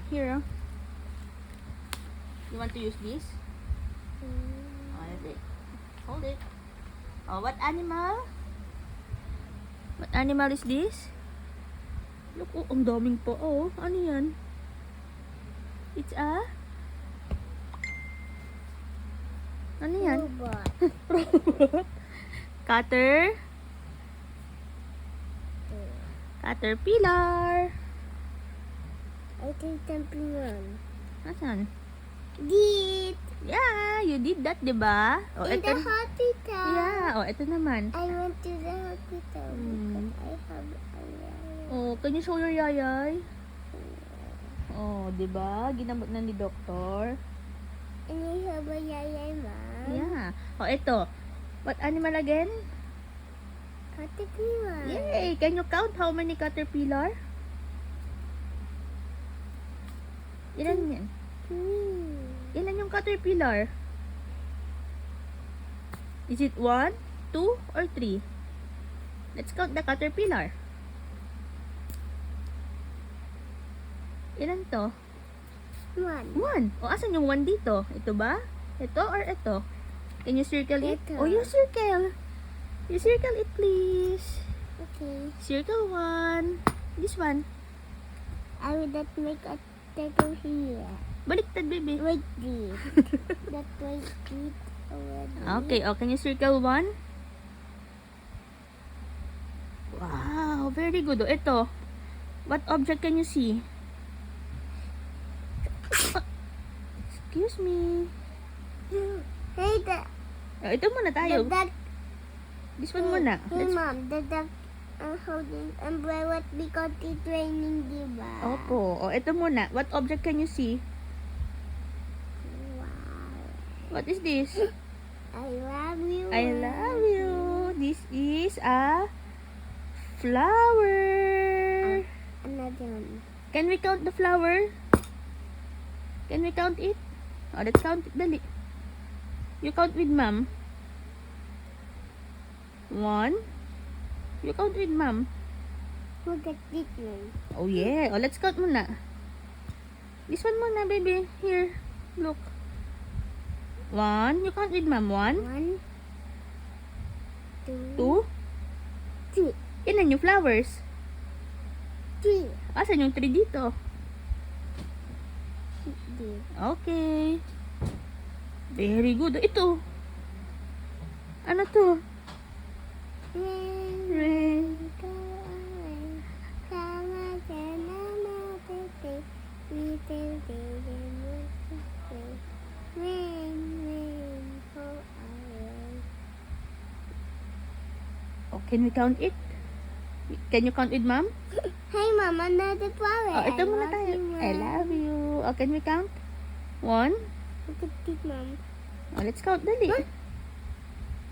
Here. You want to use this? Hold it. Hold it. Oh, what animal? What animal is this? Look, oh, ang daming po. Oh, ano yan? It's a... Ano yan? Robot. Cutter. Caterpillar. I think something wrong. Nasaan? Did Yeah, you did that, diba? Oh, in ito. the hospital. Yeah, oh, ito naman. I went to the hospital because I have a Oh, can you show your yayay? Oh, diba? Ginamot na ni doktor. and I have a yayay, mom. Yeah. Oh, ito. What animal again? Caterpillar. Yay! Can you count how many caterpillar? Ilan yan? Ilan yung caterpillar? Is it 1, 2, or 3? Let's count the caterpillar. Ilan to? One. 1. O, asan yung 1 dito? Ito ba? Ito or ito? Can you circle it? Ito. Oh, you circle. You circle it, please. Okay. Circle 1. This one. I will not make a tattoo here. Baliktad, baby. Wait, this. That was it already. Okay, oh, can you circle 1? Wow, very good. Oh, ito. What object can you see? Excuse me. Hey, the Oh, ito muna tayo. duck. This one muna. Hey, Let's... mom, the duck holding umbrella because it's raining, diba? Opo. Oh, ito muna. What object can you see? Wow. What is this? I love you. I love you. This is a flower. Another one. Can we count the flower? Can we count it? Oh, let's count it. Dali. You count with mom. 1. You count with mom. Look at this one. Oh, yeah. Oh, let's count muna. This one muna, baby. Here. Look. 1. You count with mom. 1, 1, 2, 2. 3. Ilan yung flowers? 3. Asan yung 3 dito? This. Okay. Very good. Ito. Ano to? Rain. Oh, can we count it? Can you count with mom? Hey, mom, another flower. Oh, ito muna love tayo. you, Mom. I love you. Oh, can we count? 1. Look at this, mom. Oh, let's count dali. Huh?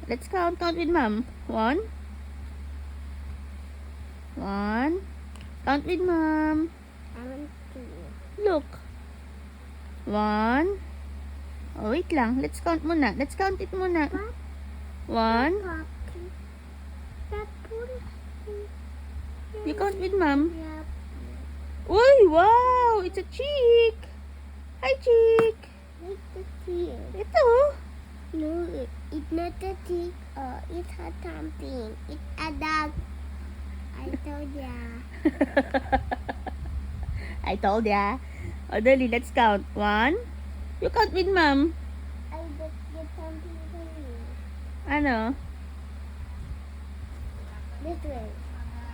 Let's count. Count with mom. 1. 1. Count with mom. I want to. Look. 1. Oh, wait lang. Let's count muna. Let's count it muna. 1. You count with mom. Uy, wow! It's a chick! Hi, chick! Ito. No, it's not a tick. It's a something. It's a dog. I told ya. I told ya. O, dali, let's count. 1. You count with mom. I just get something for you. Ano? This way.